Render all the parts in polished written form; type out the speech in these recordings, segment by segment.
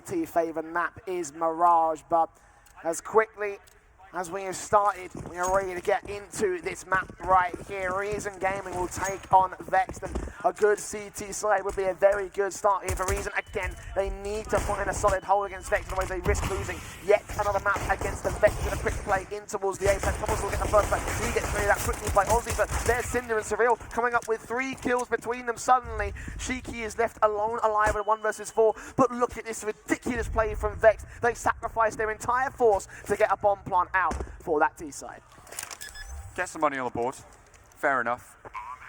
CT favored map is Mirage, but as quickly as we have started, we are ready to get into this map right here. Reason Gaming will take on Vexed, and a good CT side would be a very good start here for Reason. Again, they need to find a solid hold against Vexed, otherwise they risk losing yet another map against the Vexed. With a quick play in towards the A plan. Thomas will get the first play. He gets cleared out quickly by Ozzy, but there's Cinder and Surreal coming up with 3 kills between them. Suddenly, Shiki is left alone alive in 1 versus 4, but look at this ridiculous play from Vexed. They sacrificed their entire force to get a bomb plant out for that T side. Get some money on the board. Fair enough.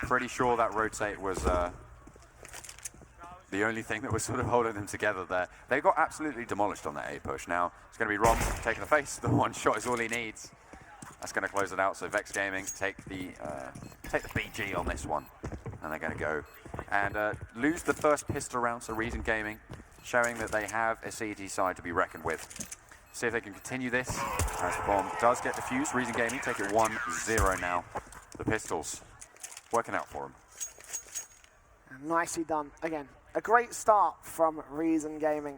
Pretty sure that rotate was the only thing that was sort of holding them together there. They got absolutely demolished on that A push. Now it's going to be Rom taking the face. The 1 shot is all he needs. That's going to close it out. So Vexed Gaming take the BG on this one, and they're going to go and lose the first pistol round. So Reason Gaming showing that they have a CET side to be reckoned with. See if they can continue this. As the bomb does get defused, Reason Gaming take it 1-0 now. The pistols working out for them. Nicely done. Again, a great start from Reason Gaming.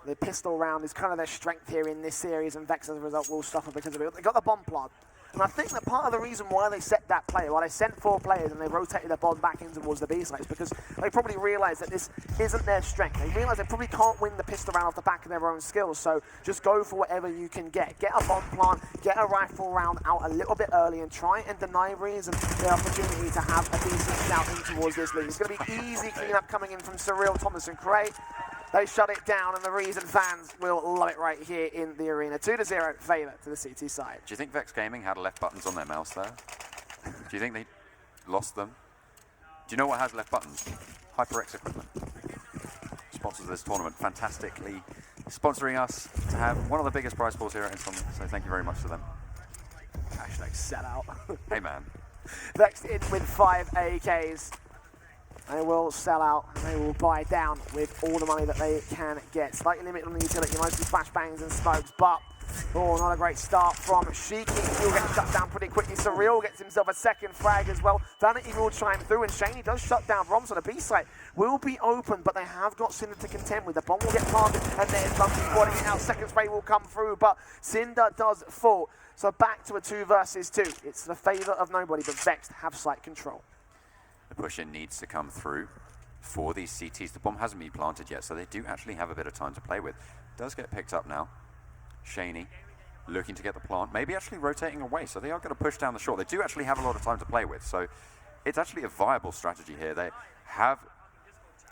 The pistol round is kind of their strength here in this series, and Vex as a result will suffer because of it. They got the bomb plant. And I think that part of the reason why they set that play, why they sent 4 players and they rotated the bomb back in towards the B side, is because they probably realised that this isn't their strength. They realise they probably can't win the pistol round off the back of their own skills, so just go for whatever you can get. Get a bomb plant, get a rifle round out a little bit early, and try and deny Reason the opportunity to have a decent shout in towards this lead. It's going to be easy cleanup coming in from Surreal, Thomas and Cray. They shut it down, and the Reason fans will love it right here in the arena. 2-0 favour to the CT side. Do you think Vexed Gaming had left buttons on their mouse there? Do you think they lost them? Do you know what has left buttons? HyperX equipment. Sponsors this tournament, fantastically sponsoring us to have one of the biggest prize pools here at Insomnia, so thank you very much to them. Hashtag sell out. Hey man. Vexed in with 5 AKs. They will sell out, and they will buy down with all the money that they can get. Slightly limited on the utility, mostly flashbangs and smokes, but not a great start from Shiki. He'll get shut down pretty quickly. Surreal gets himself a second frag as well. Vanity will chime through, and Shaney does shut down Roms on the B site. Will be open, but they have got Cinder to contend with. The bomb will get planted, and there's Lumpy boarding it out. Second spray will come through, but Cinder does fall. So back to a 2 versus 2. It's the favour of nobody, but Vexed have slight control. The push-in needs to come through for these CTs. The bomb hasn't been planted yet, so they do actually have a bit of time to play with. Does get picked up now. Shaney looking to get the plant, maybe actually rotating away, so they are going to push down the short. They do actually have a lot of time to play with, so it's actually a viable strategy here. They have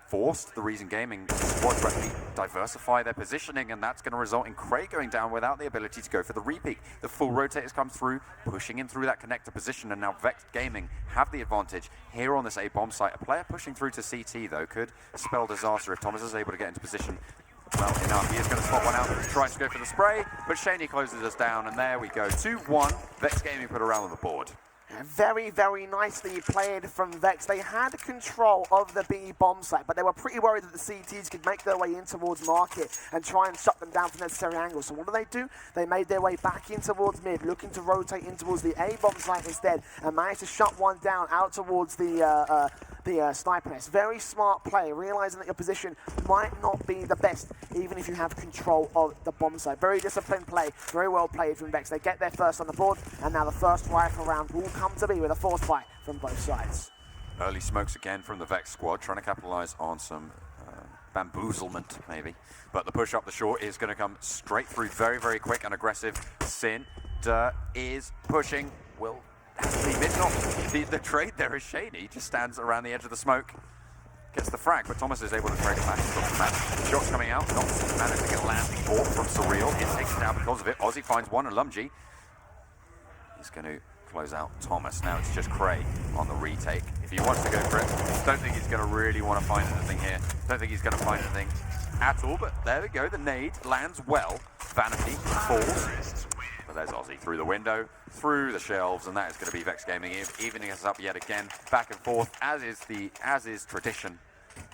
forced the Reason Gaming squad to actually diversify their positioning, and that's going to result in Cray going down without the ability to go for the repeat. The full rotators come through, pushing in through that connector position, and now Vexed Gaming have the advantage here on this A-bomb site. A player pushing through to CT, though, could spell disaster if Thomas is able to get into position well enough. He is going to spot one out, tries to go for the spray, but Shaney closes us down, and there we go. 2-1, Vexed Gaming put a round on the board. Very, very nicely played from Vex. They had control of the B bomb site, but they were pretty worried that the CTs could make their way in towards market and try and shut them down from necessary angles. So what do? They made their way back in towards mid, looking to rotate in towards the A bomb site instead, and managed to shut one down out towards the sniper nest. Very smart play, realizing that your position might not be the best, even if you have control of the bomb site. Very disciplined play, very well played from Vex. They get their first on the board, and now the first rifle round will come to be with a 4th fight from both sides. Early smokes again from the Vex squad, trying to capitalize on some bamboozlement, maybe. But the push up the short is going to come straight through, very, very quick and aggressive. Sin is pushing, will be missing off the trade there is Shaney, just stands around the edge of the smoke. Gets the frag, but Thomas is able to trade it back from the match. Shots coming out, not managed to get a landing ball from Surreal. It takes it down because of it. Ozzy finds one, and Lumji is going to close out Thomas. Now it's just Cray on the retake. If he wants to go for it, don't think he's going to really want to find anything here. Don't think he's going to find anything at all, but there we go. The nade lands well. Vanity falls. But there's Ozzy through the window, through the shelves, and that is going to be Vexed Gaming evening us up yet again, back and forth, as is tradition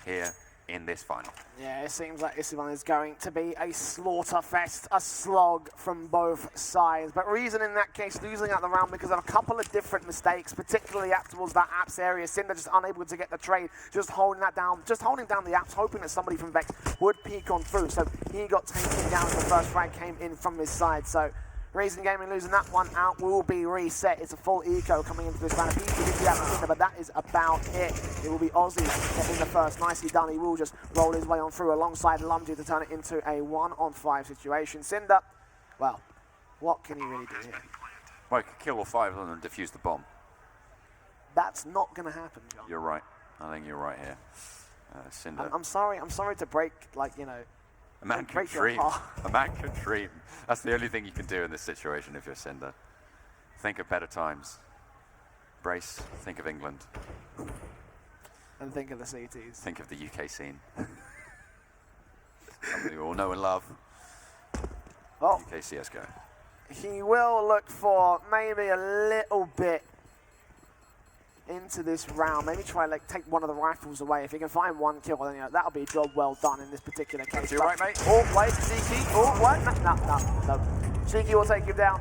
here in this final. Yeah, it seems like this one is going to be a slaughter fest, a slog from both sides. But Reason in that case losing out the round because of a couple of different mistakes, particularly up towards that Apps area. Cinder just unable to get the trade, just holding that down, just holding down the Apps, hoping that somebody from Vex would peek on through. So he got taken down as the first frag came in from his side. So Reason Gaming losing that one out will be reset. It's a full eco coming into this round. He did the Cinder, but that is about it. It will be Aussie getting the first. Nicely done. He will just roll his way on through alongside Lumji to turn it into a 1-on-5 situation. Cinder, well, what can he really do here? Well, he could kill all 5 of them and defuse the bomb. That's not going to happen, John. You're right. I think you're right here. Cinder. I'm sorry to break, like, you know, a man can dream. A man can dream. That's the only thing you can do in this situation if you're Cinder. Think of better times. Brace, think of England. And think of the CTs. Think of the UK scene. Something we all know and love. Oh, UKCSGO. he will look for maybe a little bit into this round. Maybe try like take one of the rifles away. If he can find one kill, then that'll be a job well done in this particular case. You're right, mate. Oh, wait, Cheeky. Oh, what? No. Cheeky will take him down.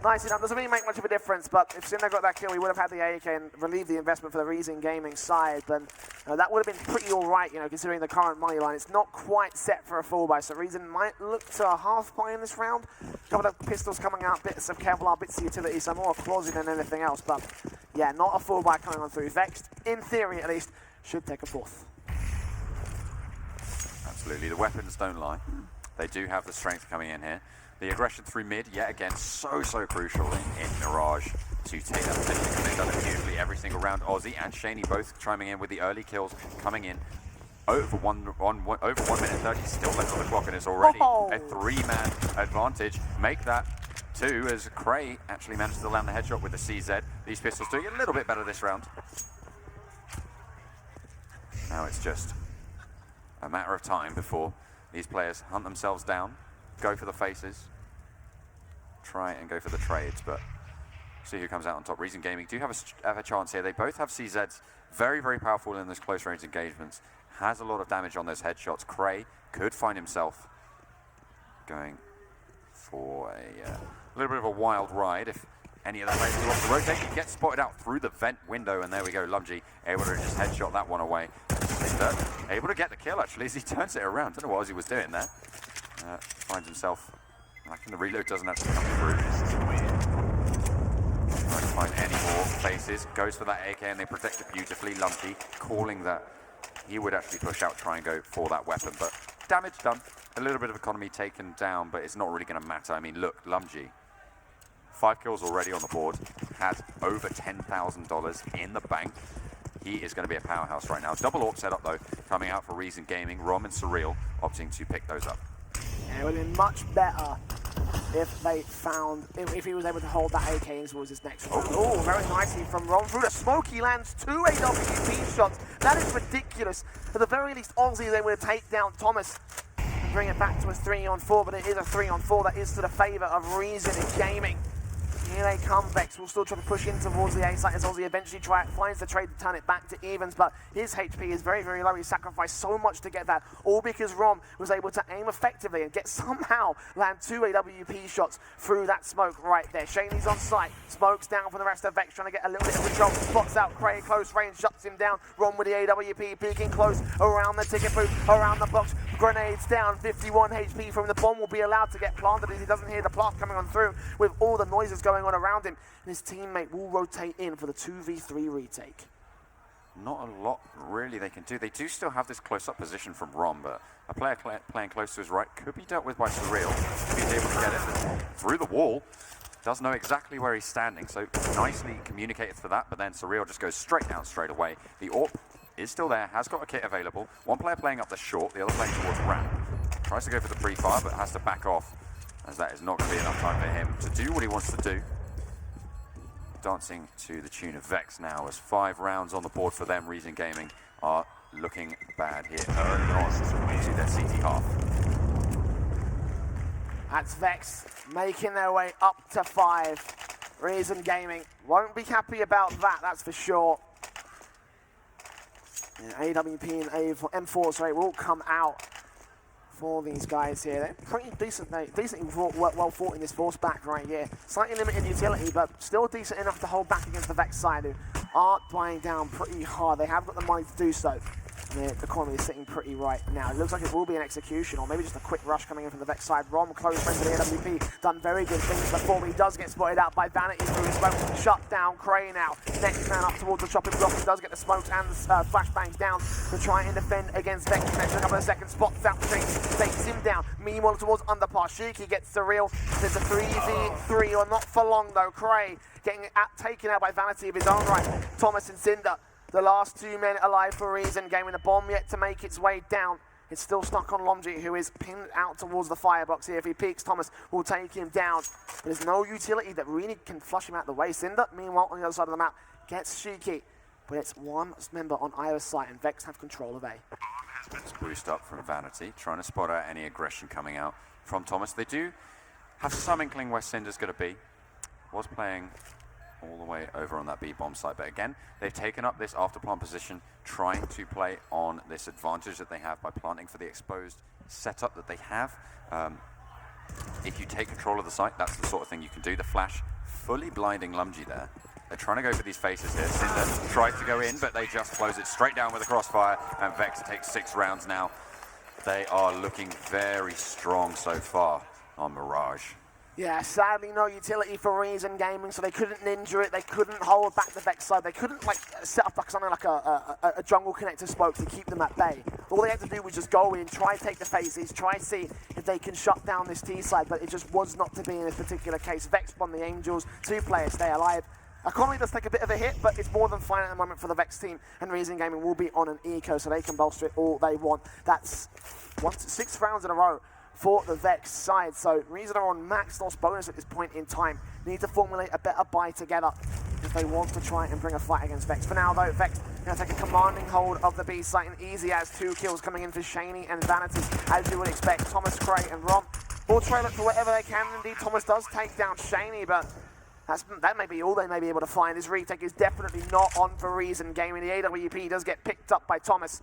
Nicely done. Doesn't really make much of a difference, but if Cinder got that kill, he would have had the AK and relieved the investment for the Reason Gaming side. But that would have been pretty all right, considering the current money line. It's not quite set for a full buy, so Reason might look to a half buy in this round. A couple of pistols coming out, bits of Kevlar, bits of utility, so more a closet than anything else. But yeah, not a full buy coming on through. Vexed, in theory at least, should take a fourth. Absolutely. The weapons don't lie. They do have the strength coming in here. The aggression through mid, yet again, so crucial in Mirage to take that position. They've done it beautifully every single round. Aussie and Shaney both chiming in with the early kills coming in. Over 1 minute 30 still left on the clock, and it's already a 3-man advantage. Make that 2 as Cray actually manages to land the headshot with the CZ. These pistols doing a little bit better this round. Now it's just a matter of time before these players hunt themselves down, go for the faces, try and go for the trades, but see who comes out on top. Reason Gaming do have a chance here. They both have CZs, very powerful in those close range engagements. Has a lot of damage on those headshots. Cray could find himself going for a little bit of a wild ride if any of the players who wants to rotate. He gets spotted out through the vent window, and there we go. Lumji able to just headshot that one away. Cinder able to get the kill actually as he turns it around. Don't know what Aussie was doing there. Finds himself. I think the reload doesn't actually come through. Trying to find any more faces. Goes for that AK and they protect it beautifully. Lumji calling that he would actually push out, try and go for that weapon. But damage done. A little bit of economy taken down, but it's not really going to matter. I mean, look, Lumji, 5 kills already on the board. Has over $10,000 in the bank. He is going to be a powerhouse right now. Double AWP setup though, coming out for Reason Gaming. Rom and Surreal opting to pick those up. Yeah, it would have been much better if they found, if he was able to hold that AK in towards his next round. Oh, very nicely from Ron through the smoke. He lands 2 AWP shots. That is ridiculous. At the very least, Aussie is able to take down Thomas and bring it back to a 3-on-4, but it is a 3-on-4 that is to the favor of Reason Gaming. Here they come. Vex will still try to push in towards the A site as Aussie eventually finds the trade to turn it back to evens, but his HP is very low. He sacrificed so much to get that, all because Rom was able to aim effectively and somehow land 2 AWP shots through that smoke right there. Shaney's on site. Smokes down for the rest of Vex, trying to get a little bit of control. Spots out Cray, close range, shuts him down. Rom with the AWP, peeking close around the ticket booth, around the box. Grenades down, 51 HP from the bomb will be allowed to get planted as he doesn't hear the blast coming on through with all the noises going on around him, and his teammate will rotate in for the 2v3 retake. Not a lot really they can do. They do still have this close-up position from Rom, but a player playing close to his right could be dealt with by Surreal if he's able to get it through the wall. Does know exactly where he's standing, so nicely communicated for that, but then Surreal just goes straight down straight away. The AWP is still there, has got a kit available. One player playing up the short, the other playing towards ramp. Tries to go for the pre-fire, but has to back off, as that is not going to be enough time for him to do what he wants to do. Dancing to the tune of Vex now, as 5 rounds on the board for them. Reason Gaming are looking bad here early on to their CT half. That's Vex making their way up to 5. Reason Gaming won't be happy about that, that's for sure. Yeah, AWP and M4, sorry, will come out for these guys here. They're pretty decently well fought in this force back right here. Slightly limited utility, but still decent enough to hold back against the Vex side, who are buying down pretty hard. They have got the money to do so. The economy is sitting pretty right now. It looks like it will be an execution, or maybe just a quick rush coming in from the Vex side. Rom, close friend to the AWP, done very good things before, but he does get spotted out by Vanity through his smoke. Shut down Cray now. Next man up towards the chopping block. He does get the smokes and the flashbangs down to try and defend against Vex. Next a couple of seconds, spots out Shake, takes him down. Meanwhile, towards underpass, Shiki gets the real. There's a 3v3, or not for long though. Cray getting taken out by Vanity of his own right. Thomas and Cinder, the last 2 men alive for a reason. Gaming the bomb yet to make its way down. It's still stuck on Lomji, who is pinned out towards the firebox here. If he peeks, Thomas will take him down. But there's no utility that really can flush him out the way. Cinder, meanwhile, on the other side of the map, gets Shiki. But it's one member on either side, and Vex have control of A. It's boost up from Vanity, trying to spot out any aggression coming out from Thomas. They do have some inkling where Cinder's going to be. Was playing all the way over on that B-bomb site, but again, they've taken up this after plant position, trying to play on this advantage that they have by planting for the exposed setup that they have. If you take control of the site, that's the sort of thing you can do. The flash fully blinding Lumji there. They're trying to go for these faces here. Cinder tried to go in, but they just close it straight down with a crossfire, and Vex takes 6 rounds now. They are looking very strong so far on Mirage. Yeah, sadly no utility for Reason Gaming, so they couldn't ninja it, they couldn't hold back the Vex side, they couldn't like set up like something like a jungle connector smoke to keep them at bay. All they had to do was just go in, try and take the faces, try and see if they can shut down this T side, but it just was not to be in this particular case. Vex won the Angels, 2 players stay alive. Economy does take a bit of a hit, but it's more than fine at the moment for the Vex team, and Reason Gaming will be on an eco, so they can bolster it all they want. That's 6 rounds in a row for the Vex side, so Reason are on max loss bonus at this point in time. Need to formulate a better buy together if they want to try and bring a fight against Vex. For now though, Vex going to take a commanding hold of the B site, and easy as 2 kills coming in for Shaney and Vanity, as you would expect. Thomas, Cray and Rom will try to look for whatever they can. Indeed, Thomas does take down Shaney, but that may be all they may be able to find. This retake is definitely not on for Reason Gaming. The AWP does get picked up by Thomas,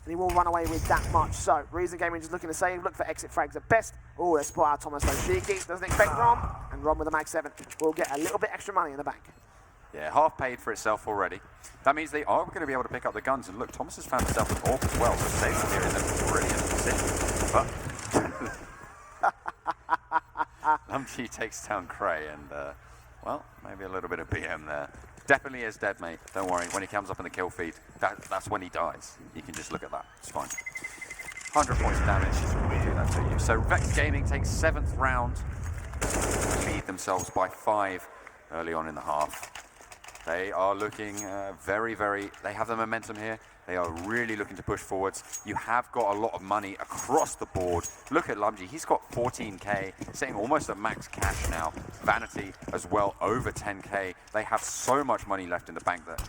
and he will run away with that much. So, Reason Gaming just looking to save, look for exit frags at best. Oh, they spot out Thomas though. Shiki doesn't expect Rom, and Rom with a mag 7 will get a little bit extra money in the bank. Yeah, half paid for itself already. That means they are going to be able to pick up the guns, and look, Thomas has found himself an AWP as well, so saves him here in a brilliant position. But Lumji takes down Cray, and well, maybe a little bit of BM there. Definitely is dead, mate. Don't worry. When he comes up in the kill feed, that's when he dies. You can just look at that. It's fine. 100 points of damage will do that to you. So Vexed Gaming takes 7th round. Lead themselves by 5 early on in the half. They are looking they have the momentum here. They are really looking to push forwards. You have got a lot of money across the board. Look at Lumji, he's got 14k, sitting almost at max cash now. Vanity as well, over 10k. They have so much money left in the bank that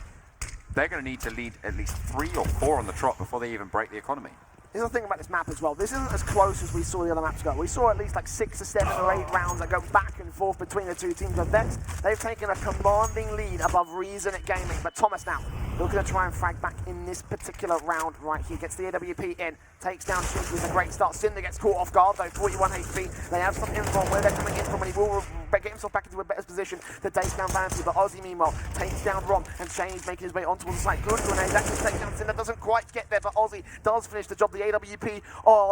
they're going to need to lead at least 3 or 4 on the trot before they even break the economy. Here's the thing about this map as well. This isn't as close as we saw the other maps go. We saw at least like 6 or 7 or 8 rounds that go back and forth between the 2 teams. But Vex, they've taken a commanding lead above Reason at Gaming. But Thomas now looking to try and frag back in this particular round right here. Gets the AWP in, takes down Shiki with a great start. Cinder gets caught off guard though, 41 HP. They have some info on where they're coming in from, and he will get himself back into a better position to take down Vanity. But Ozzy meanwhile takes down Rom, and Shane's making his way onto the site. Good grenade, actually takes down Cinder, doesn't quite get there, but Ozzy does finish the job. The AWP,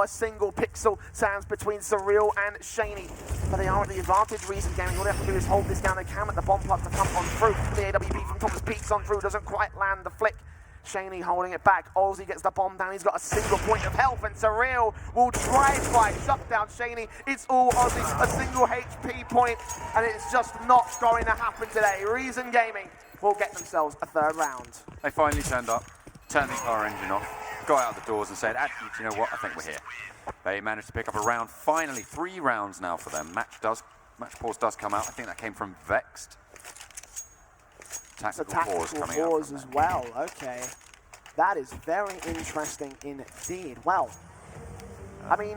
a single pixel stands between Surreal and Shaney. But they are at the advantage. Reason Gaming, all they have to do is hold this down. They can at the bomb plug to come on through. The AWP from Thomas peeks on through, doesn't quite land the flick. Shaney holding it back. Ozzy gets the bomb down. He's got a single point of health, and Surreal will try to shut down Shaney. It's all Ozzy, a single HP point, and it's just not going to happen today. Reason Gaming will get themselves a 3rd round. They finally turned up, turned the car engine off, got out the doors and said, actually, do you know what? I think we're here. They managed to pick up a round. Finally, 3 rounds now for them. Match pause does come out. I think that came from Vexed. Tactical pause coming out from as well. Okay, that is very interesting indeed. Well, I mean,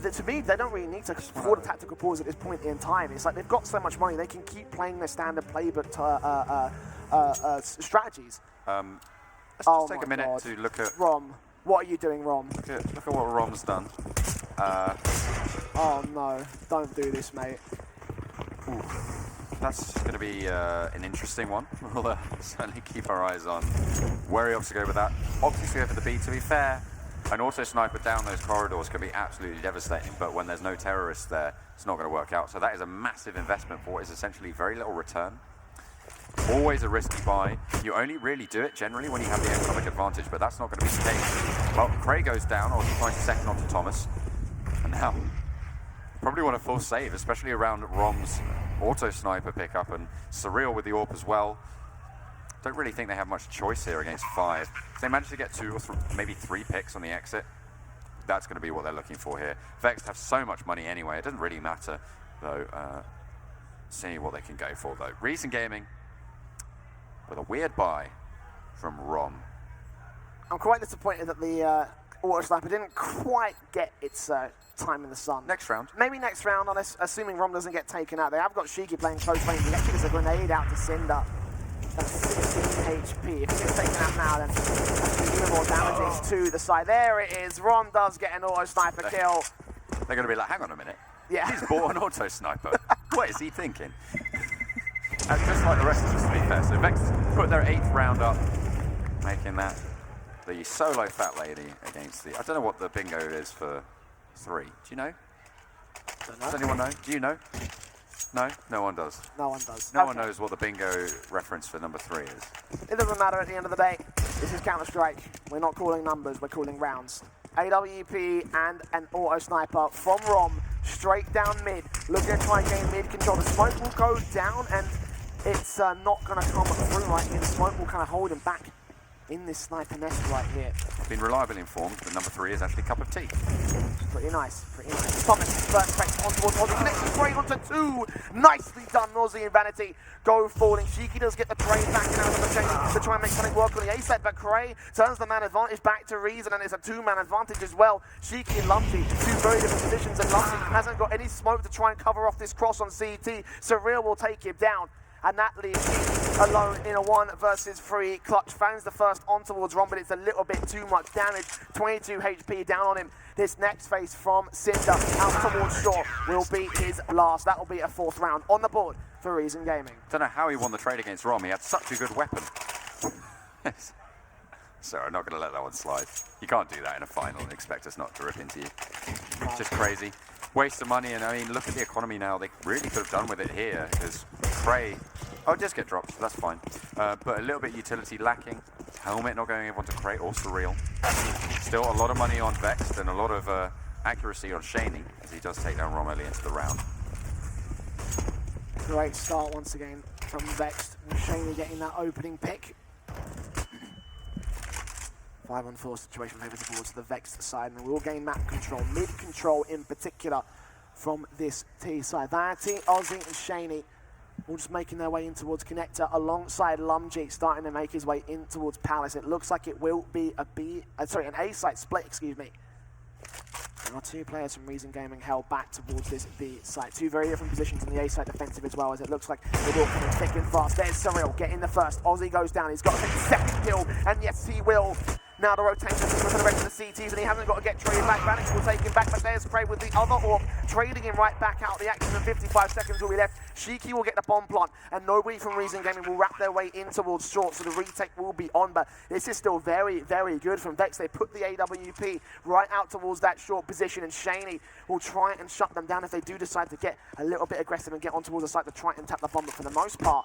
to me, they don't really need to afford a tactical pause at this point in time. It's like they've got so much money, they can keep playing their standard playbook strategies. Let's just take a minute to look at Rom. What are you doing, Rom? Look at what Rom's done. Oh no, don't do this, mate. That's going to be an interesting one. We'll certainly keep our eyes on where he opts to go with that. Opting to go for the B, to be fair. An auto sniper down those corridors can be absolutely devastating, but when there's no terrorists there, it's not going to work out. So that is a massive investment for what is essentially very little return. Always a risky buy. You only really do it generally when you have the economic advantage, but that's not going to be the case. Well, Cray goes down, or he finds second onto Thomas. And now, probably want a full save, especially around Rom's auto sniper pickup and Surreal with the AWP as well. Don't really think they have much choice here against 5. If they manage to get 2 or maybe 3 picks on the exit, that's going to be what they're looking for here. Vexed have so much money anyway, it doesn't really matter, though. See what they can go for, though. Reason Gaming with a weird buy from Rom. I'm quite disappointed that the auto sniper didn't quite get its time in the sun. Next round. Maybe next round, assuming Rom doesn't get taken out. They have got Shiki playing close range. He actually gets a grenade out to Cinder. That's 16 HP. If he gets taken out now, then that's even more damaging to the side. There it is. Rom does get an auto sniper kill. They're going to be like, hang on a minute. Yeah. He's bought an auto sniper. What is he thinking? And just like the rest of us, to be fair. So Vex put their 8th round up, making that the solo fat lady against the... I don't know what the bingo is for 3. Do you know? Don't know. Does anyone know? Do you know? No? No one does. No one does. No one knows what the bingo reference for number 3 is. It doesn't matter at the end of the day. This is Counter-Strike. We're not calling numbers, we're calling rounds. AWP and an auto sniper from Rom, straight down mid. Looking to try and gain mid control. The smoke will go down and it's not going to come through right here. The smoke will kind of hold him back in this sniper nest right here. I've been reliably informed that number 3 is actually a cup of tea. Pretty nice, pretty nice. Thomas, first effect on towards Aussie, connects with Cray onto 2. Nicely done, Aussie and Vanity go falling. Shiki does get the trade back in out of the chain to try and make something work on the A side, but Cray turns the man advantage back to Reason, and it's a 2-man advantage as well. Shiki and Lumsey, 2 very different positions, and Lumsey hasn't got any smoke to try and cover off this cross on CT. Surreal will take him down. And that leaves him alone in a 1 versus 3. Clutch finds the first on towards Rom, but it's a little bit too much damage. 22 HP down on him. This next phase from Cinder out towards Shaw will be his last. That will be a 4th round on the board for Reason Gaming. Don't know how he won the trade against Rom. He had such a good weapon. Sorry, I'm not going to let that one slide. You can't do that in a final and expect us not to rip into you. It's just crazy. Waste of money, and I mean, look at the economy now. They really could have done with it here, because Cray... Oh, it does get dropped, so that's fine. But a little bit utility lacking. Helmet not going everyone to Cray or Surreal. Still a lot of money on Vexed and a lot of accuracy on Shaney, as he does take down Rom early into the round. Great start once again from Vexed, with Shaney getting that opening pick. 5-on-4 situation favours towards the Vexed side, and we will gain map control, mid control in particular, from this T side. Vanity, Aussie and Shaney all just making their way in towards Connector alongside Lumji starting to make his way in towards Palace. It looks like it will be an A site split, excuse me. There are 2 players from Reason Gaming held back towards this B site. 2 very different positions in the A site defensive as well, as it looks like they will come in thick and fast. There's Surreal getting the first. Aussie goes down. He's got to take the 2nd kill, and yes, he will. Now the rotation for the rest of the CTs, and he hasn't got to get traded back. Vanix will take him back, but there's Cray with the other AWP, trading him right back out. The action of 55 seconds will be left. Shiki will get the bomb plant, and nobody from Reason Gaming will wrap their way in towards short, so the retake will be on. But this is still very, very good from Vex. They put the AWP right out towards that short position, and Shaney will try and shut them down if they do decide to get a little bit aggressive and get on towards the site to try and tap the bomb. But for the most part,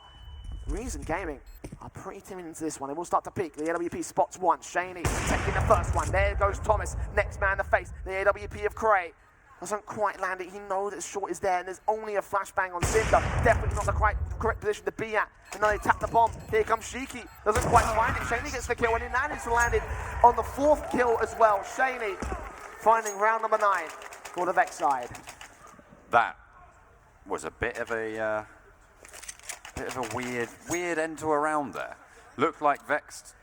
Reason Gaming are pretty timid into this one. They will start to peek. The AWP spots one. Shaney taking the first one. There goes Thomas. Next man to face. The AWP of Cray doesn't quite land it. He knows that short is there, and there's only a flashbang on Cinder. Definitely not the correct position to be at. And now they tap the bomb. Here comes Shiki. Doesn't quite find it. Shaney gets the kill, and he manages to land it on the 4th kill as well. Shaney finding round number 9 for the Vex side. That was a bit of a weird end to a round there. Looked like Vexed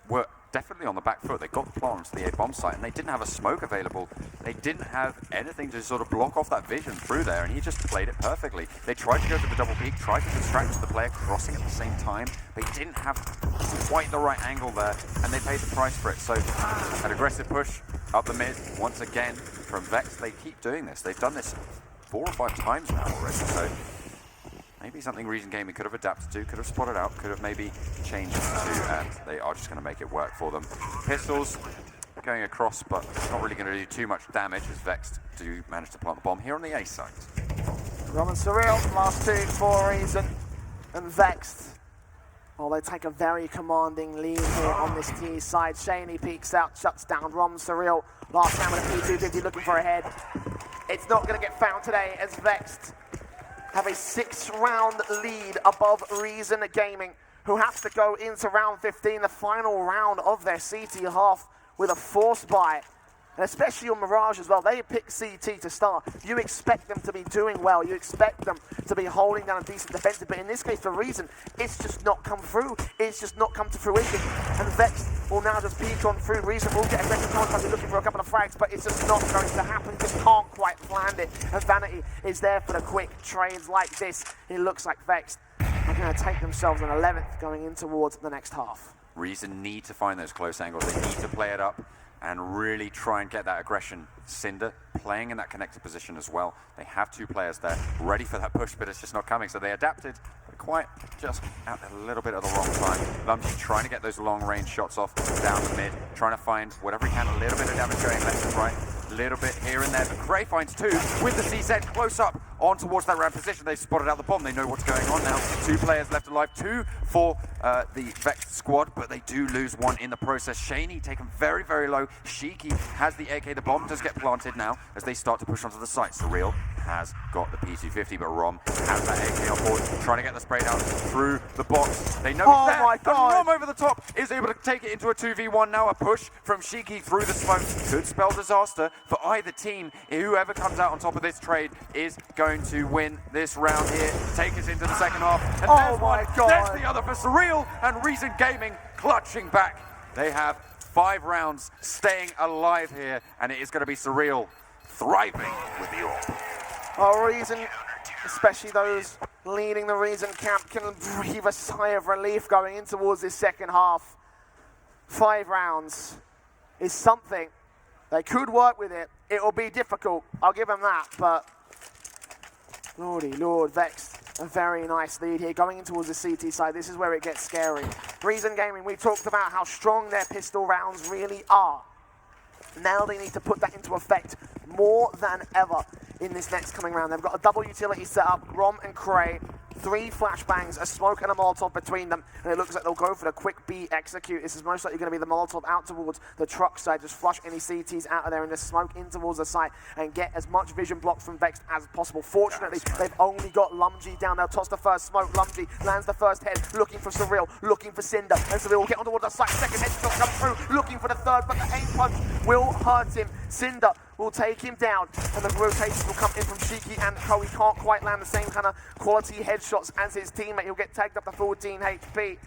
were definitely on the back foot. They got the plant to the A bomb site, and they didn't have a smoke available. They didn't have anything to sort of block off that vision through there, and he just played it perfectly. They tried to go to the double peak, tried to distract the player crossing at the same time. They didn't have quite the right angle there, and they paid the price for it. So an aggressive push up the mid once again from Vex. They keep doing this. They've done this 4 or 5 times now already. So maybe something Reason Gaming could have adapted to, could have spotted out, could have maybe changed it to, and they are just going to make it work for them. Pistols going across, but not really going to do too much damage as Vexed do manage to plant the bomb here on the A site. Rom and Surreal, last 2 for Reason, and Vexed. Oh, they take a very commanding lead here on this T side. Shaney peeks out, shuts down Rom Surreal. Last time with a P250 looking for a head. It's not going to get found today as Vexed have a 6-round lead above Reason Gaming, who have to go into round 15, the final round of their CT half, with a force buy. And especially on Mirage as well, they pick CT to start. You expect them to be doing well. You expect them to be holding down a decent defensive. But in this case, for Reason, it's just not come through. It's just not come to fruition. And Vex will now just peek on through. Reason will get aggressive contact, looking for a couple of frags, but it's just not going to happen. Just can't quite land it. And Vanity is there for the quick trades like this. It looks like Vex are going to take themselves an 11th going in towards the next half. Reason need to find those close angles. They need to play it up and really try and get that aggression. Cinder playing in that connected position as well. They have 2 players there ready for that push, but it's just not coming. So they adapted, but quite just out a little bit at the wrong time. Lumsy trying to get those long range shots off down the mid, trying to find whatever he can, a little bit of damage going left and right, a little bit here and there. But Gray finds 2 with the CZ close up on towards that round position. They've spotted out the bomb. They know what's going on now. 2 players left alive, 2 for the Vexed squad, but they do lose 1 in the process. Shaney taken very, very low. Shiki has the AK. The bomb does get planted now as they start to push onto the site. Surreal has got the P250, but Rom has that AK on board, trying to get the spray down through the box. They know it's there, my God. and Rom over the top is able to take it into a 2v1 now. A push from Shiki through the smoke could spell disaster for either team. Whoever comes out on top of this trade is going to win this round here, take us into the second half. And there's my one, God. there's the other for Surreal, and Reason Gaming clutching back. They have 5 rounds staying alive here, and it is going to be Surreal thriving with the AWP. Oh, Reason, especially those leading the Reason camp, can breathe a sigh of relief going in towards this second half. 5 rounds is something. They could work with it. It will be difficult, I'll give them that, but lordy lord, Vexed, a very nice lead here going in towards the CT side. This is where it gets scary. Reason Gaming, we talked about how strong their pistol rounds really are. Now they need to put that into effect more than ever in this next coming round. They've got a double utility set up, Rom and Cray, 3 flashbangs, a smoke and a Molotov between them, and it looks like they'll go for the quick B execute. This is most likely going to be the Molotov out towards the truck side, just flush any CTs out of there and just smoke in towards the site and get as much vision block from Vexed as possible. Fortunately, they've only got Lumsy down. They'll toss the first smoke. Lumsy lands the first head, looking for Surreal, looking for Cinder, and Surreal will get on towards the site. Second headshot comes through, looking for the third, but the aim punch will hurt him. Cinder will take him down, and the rotations will come in from Shiki and Ko. He can't quite land the same kind of quality headshots as his teammate. He'll get tagged up to 14 HP.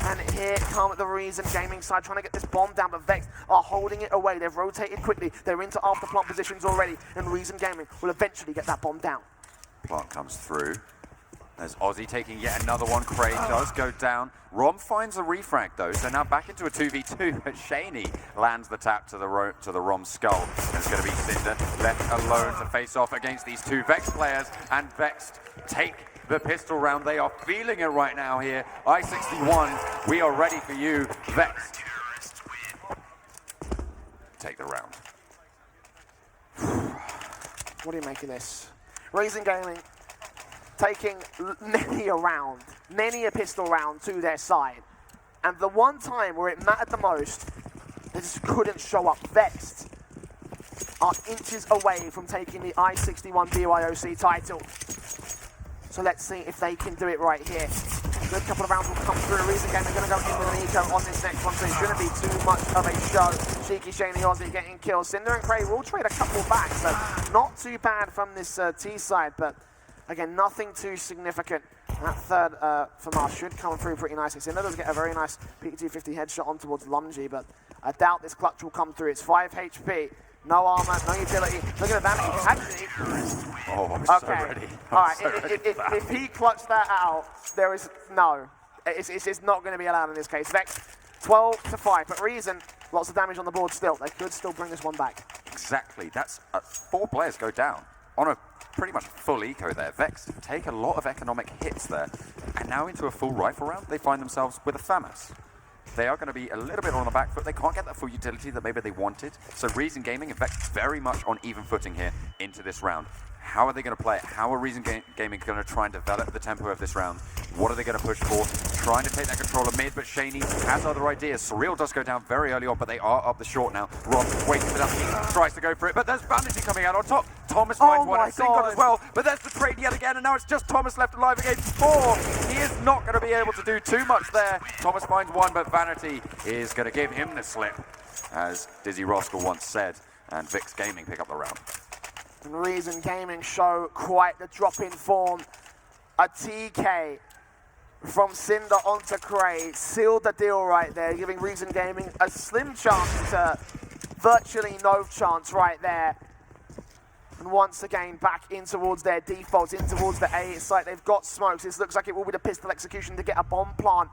And here come the Reason Gaming side trying to get this bomb down, but Vex are holding it away. They've rotated quickly. They're into after plant positions already, and Reason Gaming will eventually get that bomb down. Plant comes through. There's Aussie taking yet another one. Craig does go down. Rom finds a refrag though, so now back into a 2v2, but Shaney lands the tap to the Rom skull. And it's going to be Cinder left alone to face off against these 2 Vex players, and Vexed take the pistol round. They are feeling it right now here. I-61, we are ready for you, Vexed. Take the round. What do you make of this? Reason Gaming taking many a pistol round to their side. And the one time where it mattered the most, they just couldn't show up. Vexed are inches away from taking the I-61 BYOC title. So let's see if they can do it right here. A good couple of rounds will come through. Reason Gaming are going to go in with an eco on this next one, so it's going to be too much of a show. Shiki, Shaney, Aussie getting killed. Cinder and Cray will trade a couple back, so not too bad from this T side, but again, nothing too significant That third from us should come through pretty nicely. Cinder does get a very nice PT250 headshot on towards Lungy, but I doubt this clutch will come through. It's 5 HP, no armor, no utility. Look at the damage. Actually, oh, I'm so ready. All right, if he clutched that out, there is no. It's not going to be allowed in this case. Vex, 12 to 5, but Reason, lots of damage on the board still. They could still bring this one back. Exactly. That's 4 players go down on a pretty much full eco there. Vex take a lot of economic hits there, and now into a full rifle round, they find themselves with a FAMAS. They are going to be a little bit on the back foot. They can't get that full utility that maybe they wanted. So Reason Gaming and Vex very much on even footing here into this round. How are they going to play it? How are Reason Gaming going to try and develop the tempo of this round? What are they going to push for? Trying to take that control of mid, but Shaney has other ideas. Surreal does go down very early on, but they are up the short now. Rob waiting for that. He tries to go for it, but there's Vanity coming out on top. Thomas finds one and Single as well, but there's the trade yet again, and now it's just Thomas left alive against 4. He is not going to be able to do too much there. Thomas finds one, but Vanity is going to give him the slip, as Dizzy Rascal once said, and Vexed Gaming pick up the round. And Reason Gaming show quite the drop in form. A TK from Cinder onto Cray sealed the deal right there, giving Reason Gaming a slim chance to virtually no chance right there. And once again, back in towards their defaults, in towards the A site. They've got smokes. This looks like it will be the pistol execution to get a bomb plant.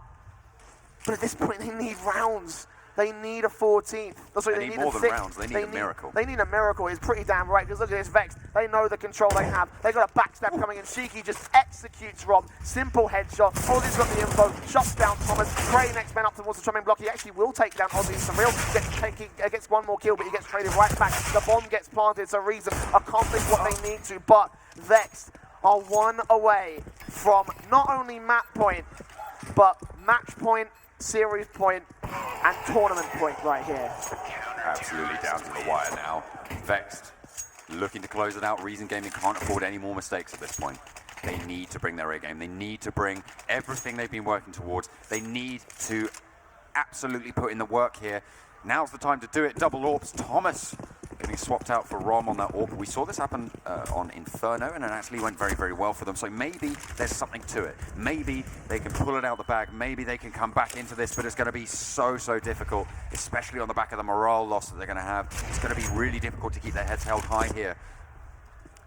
But at this point, they need rounds. They need a 14th. They need more than rounds. They need a miracle. They need a miracle. It's pretty damn right, because look at this Vex. They know the control they have. They got a backstab coming in. Shiki just executes Rob. Simple headshot. Ozzy's got the info. Shuts down Thomas. Cray next man up towards the chumming block. He actually will take down Ozzy. Surreal gets one more kill, but he gets traded right back. The bomb gets planted, so Reason accomplish what they need to. But Vex are 1 away from not only map point, but match point, series point, and tournament point right here. Absolutely down to the wire now. Vexed looking to close it out. Reason Gaming can't afford any more mistakes at this point. They need to bring their A game. They need to bring everything they've been working towards. They need to absolutely put in the work here. Now's the time to do it. Double AWPs. Thomas getting swapped out for Rom on that AWP. We saw this happen on Inferno, and it actually went very, very well for them. So maybe there's something to it. Maybe they can pull it out the bag. Maybe they can come back into this, but it's going to be so, so difficult, especially on the back of the morale loss that they're going to have. It's going to be really difficult to keep their heads held high here.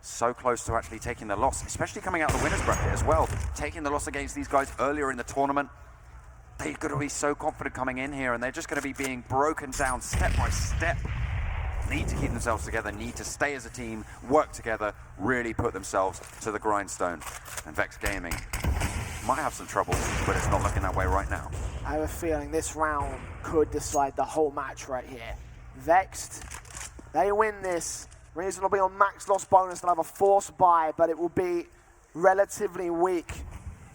So close to actually taking the loss, especially coming out the winner's bracket as well. Taking the loss against these guys earlier in the tournament. They're going to be so confident coming in here, and they're just going to be being broken down step by step. Need to keep themselves together, need to stay as a team, work together, really put themselves to the grindstone. And Vexed Gaming might have some trouble, but it's not looking that way right now. I have a feeling this round could decide the whole match right here. Vexed, they win this. Reason will be on max loss bonus. They'll have a force buy, but it will be relatively weak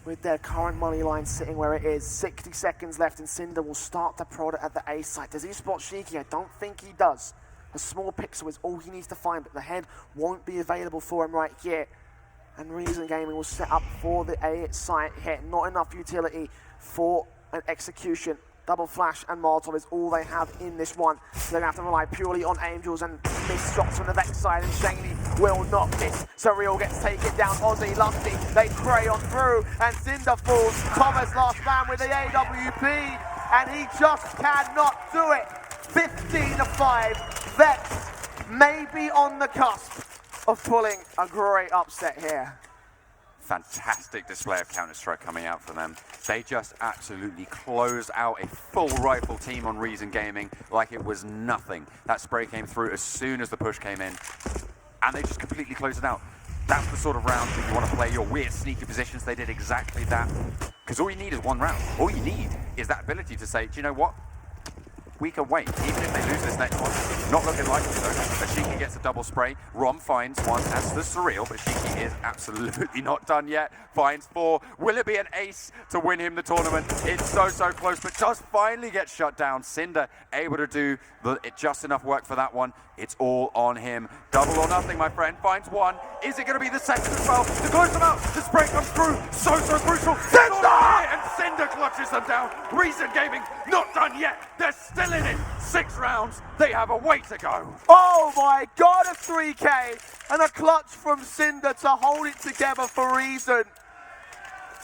with their current money line sitting where it is. 60 seconds left, and Cinder will start to prod it at the A site. Does he spot Shiki? I don't think he does. A small pixel is all he needs to find, but the head won't be available for him right here. And Reason Gaming will set up for the A site hit. Not enough utility for an execution. Double flash and Molotov is all they have in this one. So they're going to have to rely purely on Angels and miss shots from the Vex side, and Shaney will not miss. Surreal gets taken down. Ozzy, Lusty, they pray on through, and Cinder falls. Thomas last man with the AWP, and he just cannot do it. 15-5. Vex may be on the cusp of pulling a great upset here. Fantastic display of Counter-Strike coming out for them. They just absolutely closed out a full rifle team on Reason Gaming like it was nothing. That spray came through as soon as the push came in, and they just completely closed it out. That's the sort of round that you want to play your weird sneaky positions. They did exactly that. Because all you need is one round. All you need is that ability to say, do you know what? We can wait, even if they lose this next one. Not looking likely though. Ashiki gets a double spray. Rom finds one as the Surreal, but Shiki is absolutely not done yet. Finds 4. Will it be an ace to win him the tournament? It's so, so close, but does finally get shut down. Cinder able to do just enough work for that one. It's all on him. Double or nothing, my friend. Finds 1. Is it going to be the second as well? To close them out. The spray comes through. So, so crucial. Cinder! And Cinder clutches them down. Reason Gaming not done yet. They're still in it. 6 rounds. They have a way to go. Oh my God, a 3K and a clutch from Cinder to hold it together for Reason.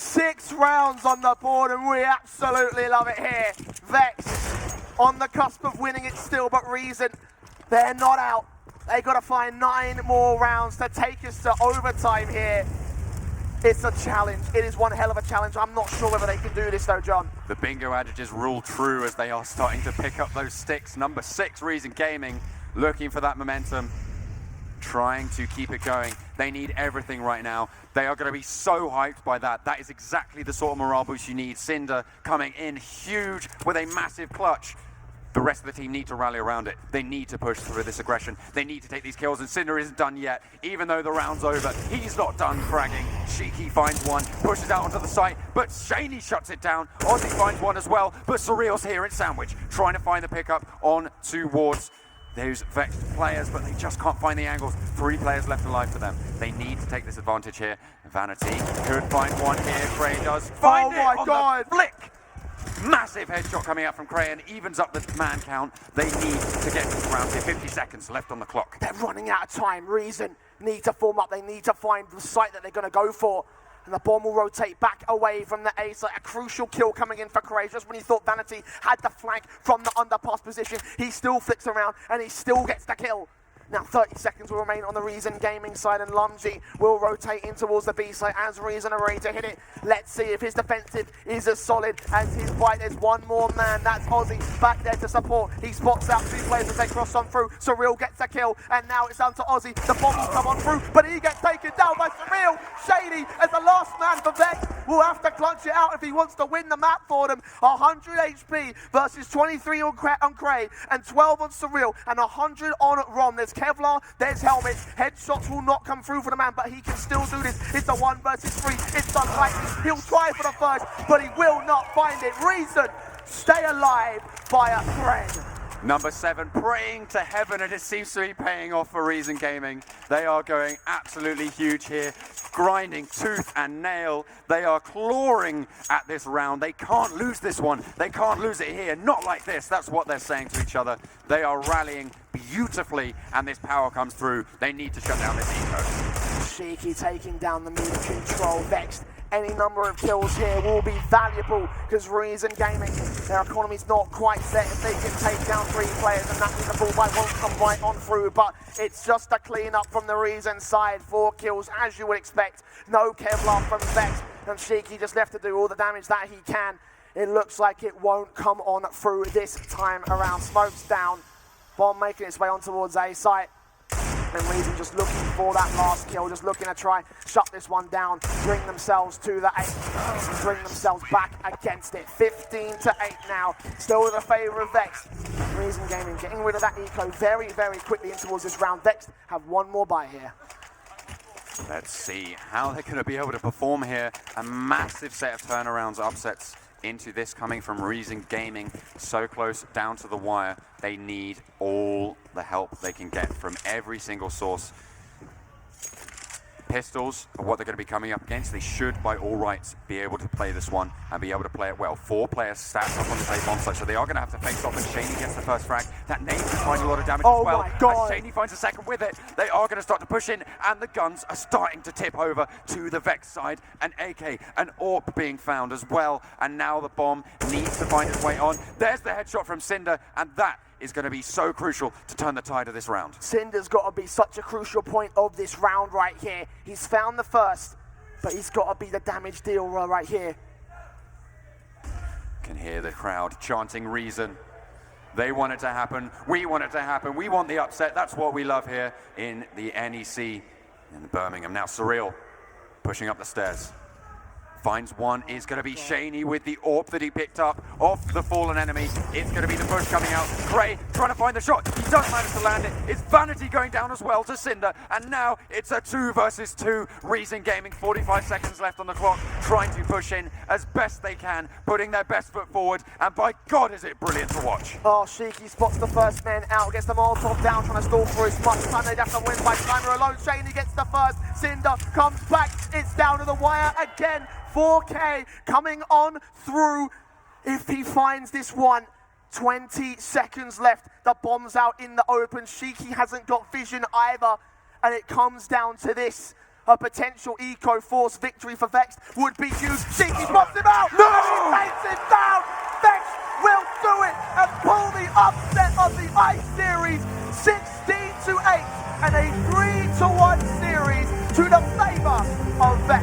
6 rounds on the board, and we absolutely love it here. Vex on the cusp of winning it still, but Reason, they're not out. They got to find 9 more rounds to take us to overtime here. It's a challenge. It is one hell of a challenge. I'm not sure whether they can do this though, John. The bingo adages rule true as they are starting to pick up those sticks. Number 6, Reason Gaming, looking for that momentum, trying to keep it going. They need everything right now. They are going to be so hyped by that. That is exactly the sort of morale boost you need. Cinder coming in huge with a massive clutch. The rest of the team need to rally around it. They need to push through this aggression. They need to take these kills, and Cinder isn't done yet. Even though the round's over, he's not done fragging. Shiki finds one, pushes out onto the site, but Shaney shuts it down. Ozzy finds one as well, but Surreal's here in Sandwich, trying to find the pickup on towards those Vexed players, but they just can't find the angles. 3 players left alive for them. They need to take this advantage here. Vanity could find one here. Cray does find it on the flick. Massive headshot coming out from Cray and evens up the man count. They need to get this round here. 50 seconds left on the clock. They're running out of time. Reason need to form up. They need to find the site that they're going to go for. And the bomb will rotate back away from the A site. A crucial kill coming in for Cray. Just when he thought Vanity had the flank from the underpass position, he still flicks around and he still gets the kill. Now 30 seconds will remain on the Reason Gaming side, and Lungy will rotate in towards the B side as Reason are ready to hit it. Let's see if his defensive is as solid as his fight. There's one more man, that's Ozzy back there to support. He spots out 2 players as they cross on through. Surreal gets a kill, and now it's down to Ozzy. The bomb will come on through, but he gets taken down by Surreal. Shady, as the last man for Vex, will have to clutch it out if he wants to win the map for them. 100 HP versus 23 on Cray, and 12 on Surreal, and 100 on Rom. There's Kevlar, there's helmets. Headshots will not come through for the man, but he can still do this. It's a 1 versus 3. It's unlikely. He'll try for the first, but he will not find it. Reason, stay alive by a friend. Number 7 praying to heaven, and it seems to be paying off for Reason Gaming. They are going absolutely huge here, grinding tooth and nail. They are clawing at this round. They can't lose this one. They can't lose it here. Not like this. That's what they're saying to each other. They are rallying beautifully, and this power comes through. They need to shut down this eco. Shiki taking down the mid control. Vexed. Any number of kills here will be valuable because Reason Gaming, their economy's not quite set. If they can take down 3 players, and that means the fullback won't come right on through, but it's just a clean up from the Reason side. 4 kills, as you would expect. No Kevlar from Vex, and Shiki just left to do all the damage that he can. It looks like it won't come on through this time around. Smoke's down. Bomb making its way on towards A site. And Reason just looking for that last kill, just looking to try shut this one down, bring themselves to the 8, bring themselves back against it. 15-8 now, still in the favour of Vex. Reason Gaming getting rid of that eco very, very quickly in towards this round. Vex have 1 more buy here. Let's see how they're going to be able to perform here. A massive set of turnarounds, upsets into this coming from Reason Gaming. So close down to the wire. They need all the help they can get from every single source. Pistols are what they're going to be coming up against. They should, by all rights, be able to play this one and be able to play it well. 4 players stacked up on the safe onside, so they are going to have to face off, and Shaney gets the first frag. That nade is finding a lot of damage as well. My God. As Shaney finds a second with it, they are going to start to push in, and the guns are starting to tip over to the Vex side. An AK, an AWP being found as well, and now the bomb needs to find its way on. There's the headshot from Cinder, and that is going to be so crucial to turn the tide of this round. Cinder's got to be such a crucial point of this round right here. He's found the first, but he's got to be the damage dealer right here. Can hear the crowd chanting Reason. They want it to happen. We want it to happen. We want the upset. That's what we love here in the NEC in Birmingham. Now Surreal pushing up the stairs. Finds one, is going to be Shaney with the AWP that he picked up off the fallen enemy. It's going to be the push coming out. Cray trying to find the shot. He does manage to land it. It's Vanity going down as well to Cinder. And now it's a 2 versus 2. Reason Gaming, 45 seconds left on the clock, trying to push in as best they can, putting their best foot forward. And by God, is it brilliant to watch. Oh, Shiki spots the first man out, gets the Molotov down, trying to stall for as much time. They'd have to win by timer alone. Shaney gets the first. Cinder comes back. It's down to the wire again. 4K coming on through. If he finds this one, 20 seconds left. The bomb's out in the open. Shiki hasn't got vision either. And it comes down to this. a potential Eco Force victory for Vexed would be huge. Cheeky pops him out! No! And he takes him down! Vexed will do it and pull the upset of the Ice Series 16-8 and a 3-1 series to the favour of Vexed.